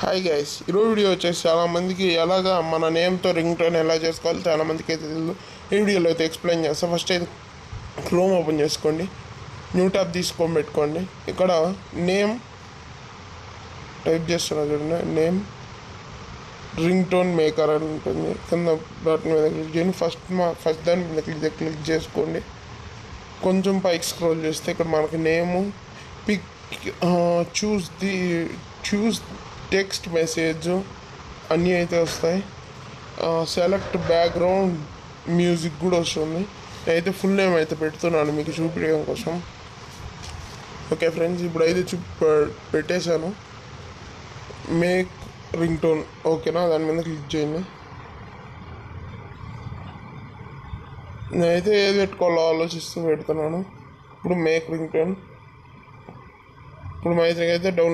Hi guys, ఈరోజు video వచ్చేసి చాలామందికి ఎలాగా మన నేమ్తో రింగ్ టోన్ ఎలా చేసుకోవాలి చాలామందికి అయితే తెలియదు. ఈ వీడియోలో అయితే ఎక్స్ప్లెయిన్ చేస్తాను. ఫస్ట్ అయితే క్రోమ్ ఓపెన్ చేసుకోండి, న్యూ ట్యాబ్ తీసుకొని పెట్టుకోండి. ఇక్కడ నేమ్ టైప్ చేస్తున్నా చూడండి, నేమ్ రింగ్ టోన్ మేకర్ అని ఉంటుంది. కింద బటన్ మీద క్లిక్ చేయండి. ఫస్ట్ దాని మీద క్లిక్ చేసుకోండి. కొంచెం పైకి స్క్రోల్ చేస్తే ఇక్కడ మనకి నేము పిక్ చూస్ టెక్స్ట్ మెసేజ్ అన్నీ అయితే వస్తాయి. సెలెక్ట్ బ్యాక్గ్రౌండ్ మ్యూజిక్ కూడా వస్తుంది. నేనైతే ఫుల్ నేమ్ అయితే పెడుతున్నాను మీకు చూపించడం కోసం. ఓకే ఫ్రెండ్స్, ఇప్పుడు అయితే పెట్టేశాను. మేక్ రింగ్ టోన్, ఓకేనా? దాని మీద క్లిక్ చేయండి. నేనైతే ఏది పెట్టుకోవాలో ఆలోచిస్తూ పెడుతున్నాను. ఇప్పుడు మేక్ రింగ్ టోన్. ఇప్పుడు మా అయితే డౌన్